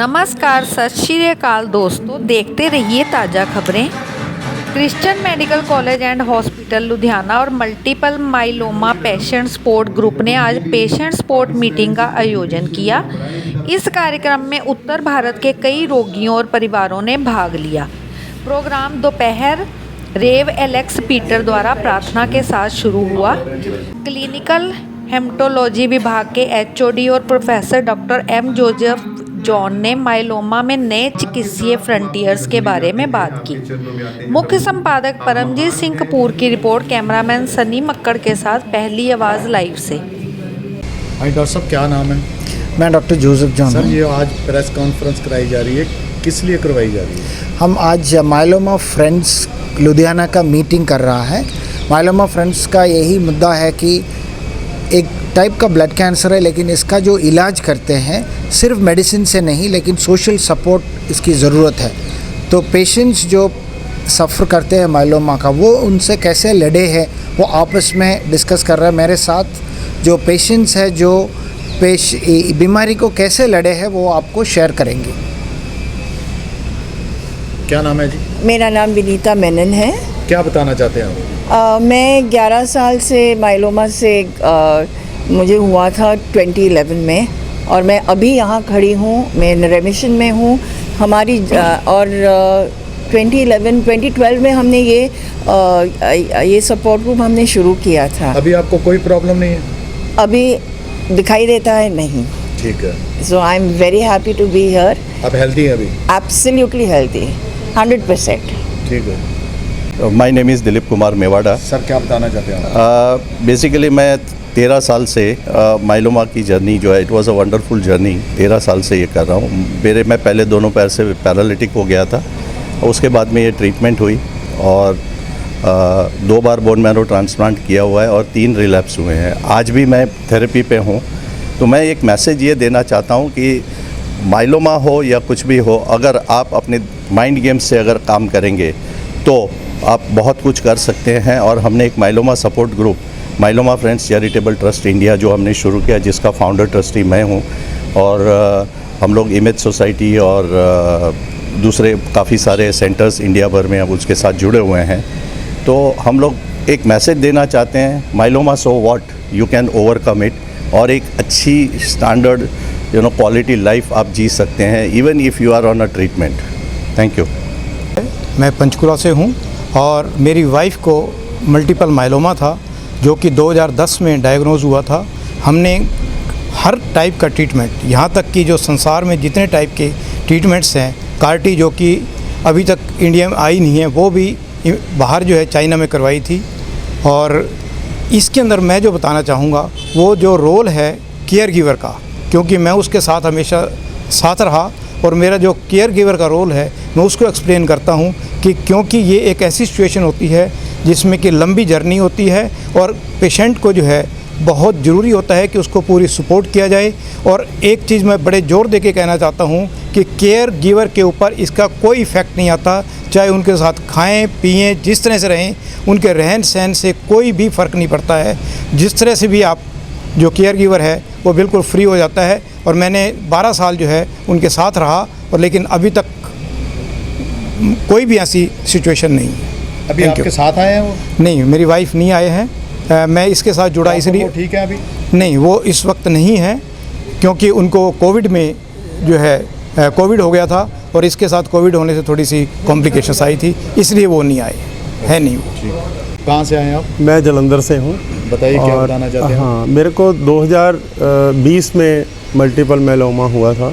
नमस्कार, सत श्री अकाल दोस्तों, देखते रहिए ताज़ा खबरें। Christian medical college and hospital Ludhiana और multiple myeloma patient support group ने आज पेशेंट सपोर्ट मीटिंग का आयोजन किया। इस कार्यक्रम में उत्तर भारत के कई रोगियों और परिवारों ने भाग लिया। प्रोग्राम दोपहर रेव एलेक्स पीटर द्वारा प्रार्थना के साथ शुरू हुआ। क्लिनिकल हेमेटोलॉजी विभाग के एचओडी और professor doctor M Joseph John ने माइलोमा में नए चिकित्सीय फ्रंटियर्स के बारे में बात की। मुख्य संपादक परमजीत सिंह कपूर की रिपोर्ट, कैमरामैन सनी मक्कड़ के साथ पहली आवाज़ लाइव से। डॉक्टर साहब, क्या नाम है? मैं डॉक्टर जोसेफ जॉन। सर, ये आज प्रेस कॉन्फ्रेंस कराई जा रही है, किस लिए करवाई जा रही है? हम आज माइलोमा फ्रेंड्स लुधियाना का मीटिंग कर रहा है। माइलोमा फ्रेंड्स का यही मुद्दा है कि एक टाइप का ब्लड कैंसर है, लेकिन इसका जो इलाज करते हैं सिर्फ मेडिसिन से नहीं, लेकिन सोशल सपोर्ट इसकी ज़रूरत है। तो पेशेंट्स जो सफ़र करते हैं माइलोमा का, वो उनसे कैसे लड़े हैं वो आपस में डिस्कस कर रहा है। मेरे साथ जो पेशेंट्स है जो बीमारी को कैसे लड़े हैं वो आपको शेयर करेंगे। क्या नाम है जी? मेरा नाम विनीता मेनन है। क्या बताना चाहते हैं आप? मैं 11 साल से माइलोमा से मुझे हुआ था 2011 में, और मैं अभी यहाँ खड़ी हूँ, मैं रेमिशन में हूँ हमारी। और 2012 में हमने ये सपोर्ट ग्रुप हमने शुरू किया था। अभी आपको कोई प्रॉब्लम नहीं है? अभी दिखाई देता है नहीं। ठीक है। So I am very happy to be here. आप हेल्दी हैं अभी? Absolutely healthy, 100%। ठीक है। My name is Dilip Kumar Mewara. Sir, क्या बताना चाहते हैं? बेसिकली मैं 13 साल से माइलोमा की जर्नी जो है, it was a wonderful journey. 13 साल से ये कर रहा हूँ। मैं पहले दोनों पैर से पैरालिटिक हो गया था, उसके बाद में ये ट्रीटमेंट हुई और 2 बार बोन मैरो ट्रांसप्लांट किया हुआ है और 3 रिलैप्स हुए हैं। आज भी मैं थेरेपी पे हूँ। तो मैं एक मैसेज ये देना चाहता हूँ कि माइलोमा हो या कुछ भी हो, अगर आप अपने माइंड गेम्स से अगर काम करेंगे तो आप बहुत कुछ कर सकते हैं। और हमने एक myeloma support group, myeloma friends charitable trust India, जो हमने शुरू किया, जिसका फाउंडर ट्रस्टी मैं हूं, और हम लोग इमेज सोसाइटी और दूसरे काफ़ी सारे सेंटर्स इंडिया भर में अब उसके साथ जुड़े हुए हैं। तो हम लोग एक मैसेज देना चाहते हैं, myeloma so what, you can overcome it, और एक अच्छी स्टैंडर्ड क्वालिटी लाइफ आप जी सकते हैं, even if you are on a treatment. Thank you. मैं पंचकुला से हूँ और मेरी वाइफ को मल्टीपल माइलोमा था, जो कि 2010 में डायग्नोज हुआ था। हमने हर टाइप का ट्रीटमेंट, यहाँ तक कि जो संसार में जितने टाइप के ट्रीटमेंट्स हैं, कार्टी जो कि अभी तक इंडिया में आई नहीं है, वो भी बाहर जो है चाइना में करवाई थी। और इसके अंदर मैं जो बताना चाहूँगा वो जो रोल है केयर गिवर का, क्योंकि मैं उसके साथ हमेशा साथ रहा, और मेरा जो केयर गिवर का रोल है मैं उसको एक्सप्लेन करता हूँ कि क्योंकि ये एक ऐसी सिचुएशन होती है जिसमें कि लंबी जर्नी होती है, और पेशेंट को जो है बहुत ज़रूरी होता है कि उसको पूरी सपोर्ट किया जाए। और एक चीज़ मैं बड़े ज़ोर दे के कहना चाहता हूँ कि केयर गिवर के ऊपर इसका कोई इफ़ेक्ट नहीं आता, चाहे उनके साथ खाएं पिएं, जिस तरह से रहें, उनके रहन सहन से कोई भी फ़र्क नहीं पड़ता है। जिस तरह से भी आप जो केयर गिवर है वो बिल्कुल फ्री हो जाता है। और मैंने 12 साल जो है उनके साथ रहा, और लेकिन अभी तक कोई भी ऐसी सिचुएशन नहीं है। अभी आपके साथ आए हैं वो? नहीं, मेरी वाइफ नहीं आए हैं। मैं इसके साथ जुड़ा इसलिए। ठीक है अभी? नहीं, वो इस वक्त नहीं है, क्योंकि उनको कोविड में जो है कोविड हो गया था, और इसके साथ कोविड होने से थोड़ी सी कॉम्प्लिकेशंस आई थी, इसलिए वो नहीं आए है। नहीं वो। कहाँ से आए हैं आप? मैं जलंधर से हूँ। बताइए, क्या बताना चाहते हैं? हाँ, मेरे को 2020 में मल्टीपल माइलोमा हुआ था,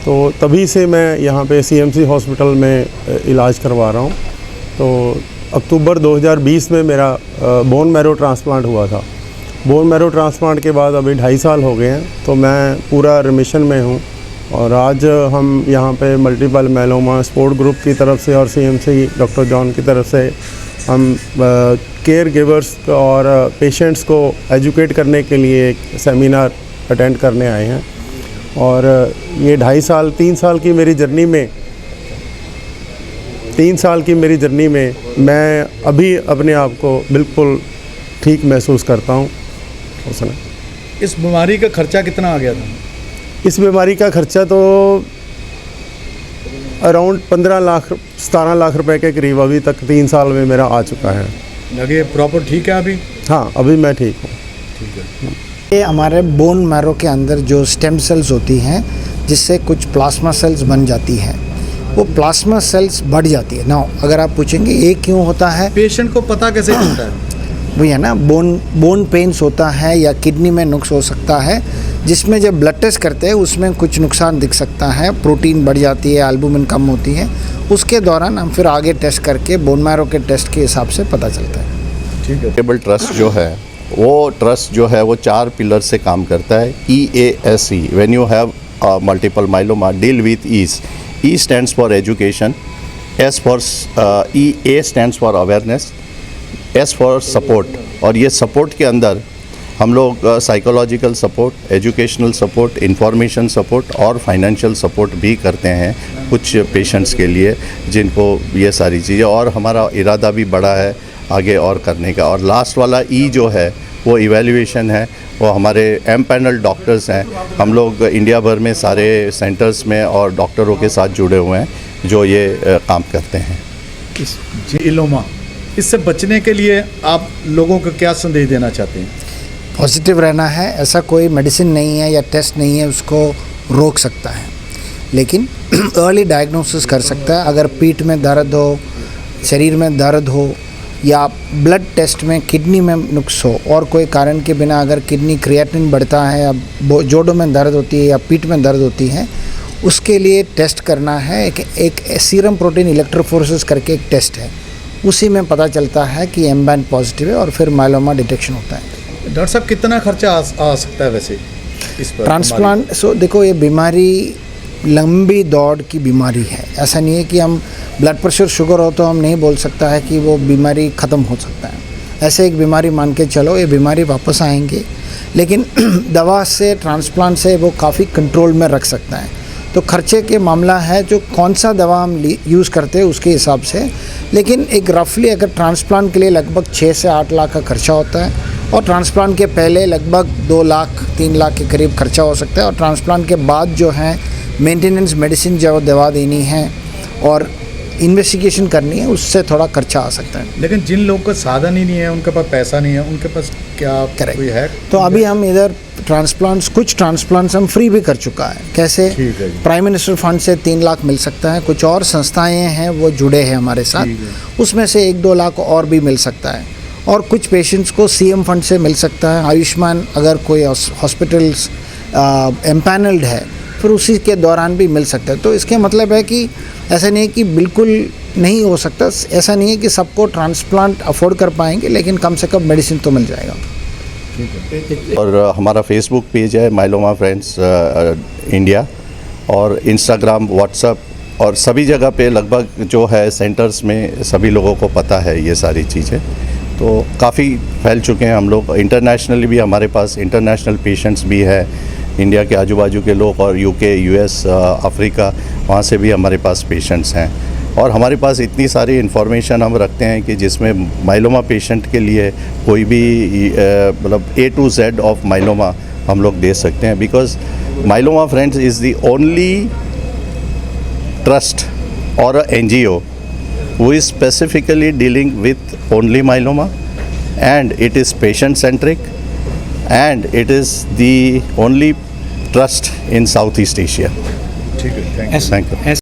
तो तभी से मैं यहाँ पे सीएमसी हॉस्पिटल में इलाज करवा रहा हूँ। तो अक्टूबर 2020 में मेरा बोन मैरो ट्रांसप्लांट हुआ था। बोन मैरो ट्रांसप्लांट के बाद अभी 2.5 साल हो गए हैं, तो मैं पूरा रिमिशन में हूँ। और आज हम यहाँ पे मल्टीपल माइलोमा सपोर्ट ग्रुप की तरफ से और सीएमसी डॉक्टर जॉन की तरफ से हम केयर गिवर्स और पेशेंट्स को एजुकेट करने के लिए एक सेमिनार अटेंड करने आए हैं। और ये 3 साल की मेरी जर्नी में 3 साल की मेरी जर्नी में मैं अभी अपने आप को बिल्कुल ठीक महसूस करता हूँ। इस बीमारी का खर्चा कितना आ गया था? इस बीमारी का खर्चा तो अराउंड 17 लाख रुपए के करीब अभी तक 3 साल में मेरा आ चुका है। लगे प्रॉपर ठीक है अभी? हाँ, अभी मैं ठीक हूँ। ठीक है। ये हमारे बोन मैरो के अंदर जो स्टेम सेल्स होती हैं जिससे कुछ प्लाज्मा सेल्स बन जाती हैं, वो प्लाज्मा सेल्स बढ़ जाती है ना। अगर आप पूछेंगे ये क्यों होता है, पेशेंट को पता कैसे चलता है? वही है ना, बोन पेन्स होता है या किडनी में नुक्स हो सकता है, जिसमें जब ब्लड टेस्ट करते हैं उसमें कुछ नुकसान दिख सकता है, प्रोटीन बढ़ जाती है, एल्बुमिन कम होती है। उसके दौरान हम फिर आगे टेस्ट करके बोन मैरो के टेस्ट के हिसाब से पता चलता है। ठीक है। चैरिटेबल ट्रस्ट जो है वो ट्रस्ट जो है वो 4 पिलर से काम करता है। EASE, when you have multiple myeloma, deal with ease. E stands for education, A stands for awareness, S for support. और ये सपोर्ट के अंदर हम लोग psychological support, educational support, information support और फाइनेंशियल सपोर्ट भी करते हैं कुछ पेशेंट्स के लिए जिनको ये सारी चीज़ें, और हमारा इरादा भी बड़ा है आगे और करने का। और लास्ट वाला E जो है वो इवैल्यूएशन है। वो हमारे पैनल डॉक्टर्स हैं, हम लोग इंडिया भर में सारे सेंटर्स में और डॉक्टरों के साथ जुड़े हुए हैं जो ये काम करते हैं। इस जेलोमा, इससे बचने के लिए आप लोगों को क्या संदेश देना चाहते हैं? पॉजिटिव रहना है, ऐसा कोई मेडिसिन नहीं है या टेस्ट नहीं है उसको रोक सकता है, लेकिन अर्ली डायग्नोसिस कर सकता है। अगर पीठ में दर्द हो, शरीर में दर्द हो या ब्लड टेस्ट में किडनी में नुक्स हो और कोई कारण के बिना अगर किडनी क्रिएटिनिन बढ़ता है या जोड़ों में दर्द होती है या पीठ में दर्द होती है, उसके लिए टेस्ट करना है। एक सीरम प्रोटीन इलेक्ट्रोफोरेसिस करके एक टेस्ट है, उसी में पता चलता है कि एमबैन पॉजिटिव है और फिर माइलोमा डिटेक्शन होता है। डॉक्टर साहब कितना खर्चा आ सकता है वैसे इस पर? ट्रांसप्लांट, सो देखो ये बीमारी लंबी दौड़ की बीमारी है। ऐसा नहीं है कि हम ब्लड प्रेशर शुगर हो तो हम नहीं बोल सकता है कि वो बीमारी ख़त्म हो सकता है। ऐसे एक बीमारी मान के चलो, ये बीमारी वापस आएंगे, लेकिन दवा से, ट्रांसप्लांट से वो काफ़ी कंट्रोल में रख सकता है। तो खर्चे के मामला है जो कौन सा दवा हम यूज़ करते हैं उसके हिसाब से, लेकिन एक रफली अगर ट्रांसप्लांट के लिए लगभग 6 से 8 लाख का खर्चा होता है और ट्रांसप्लांट के पहले लगभग 2 लाख 3 लाख के करीब खर्चा हो सकता है, और ट्रांसप्लांट के बाद जो है मेंटेनेंस मेडिसिन जो दवा देनी है और इन्वेस्टिगेशन करनी है, उससे थोड़ा खर्चा आ सकता है। लेकिन जिन लोगों का साधन ही नहीं है, उनके पास पैसा नहीं है, उनके पास क्या कोई है? तो अभी हम इधर कुछ ट्रांसप्लांट्स हम फ्री भी कर चुका है। कैसे? ठीक है जी। प्राइम मिनिस्टर फंड से 3 लाख मिल सकता है, कुछ और संस्थाएं हैं वो जुड़े हैं हमारे साथ, उसमें से 1-2 लाख और भी मिल सकता है, और कुछ पेशेंट्स को CM फंड से मिल सकता है। आयुष्मान अगर कोई हॉस्पिटल्स एम्पैनल्ड है फिर उसी के दौरान भी मिल सकता है। तो इसके मतलब है कि ऐसा नहीं है कि बिल्कुल नहीं हो सकता, ऐसा नहीं है कि सबको ट्रांसप्लांट अफोर्ड कर पाएंगे, लेकिन कम से कम मेडिसिन तो मिल जाएगा। और हमारा फेसबुक पेज है माइलोमा फ्रेंड्स इंडिया, और इंस्टाग्राम, व्हाट्सएप और सभी जगह पे लगभग जो है सेंटर्स में सभी लोगों को पता है ये सारी चीज़ें। तो काफ़ी फैल चुके हैं हम लोग। इंटरनेशनली भी हमारे पास इंटरनेशनल पेशेंट्स भी है, इंडिया के आजू बाजू के लोग, और UK, US, अफ्रीका, वहाँ से भी हमारे पास पेशेंट्स हैं। और हमारे पास इतनी सारी इन्फॉर्मेशन हम रखते हैं कि जिसमें माइलोमा पेशेंट के लिए कोई भी मतलब A to Z of myeloma हम लोग दे सकते हैं, because myeloma friends is the only trust और NGO who is specifically dealing with only myeloma, and it is patient centric, and it is the only trust in Southeast Asia. ठीक है, thank you. Thank you.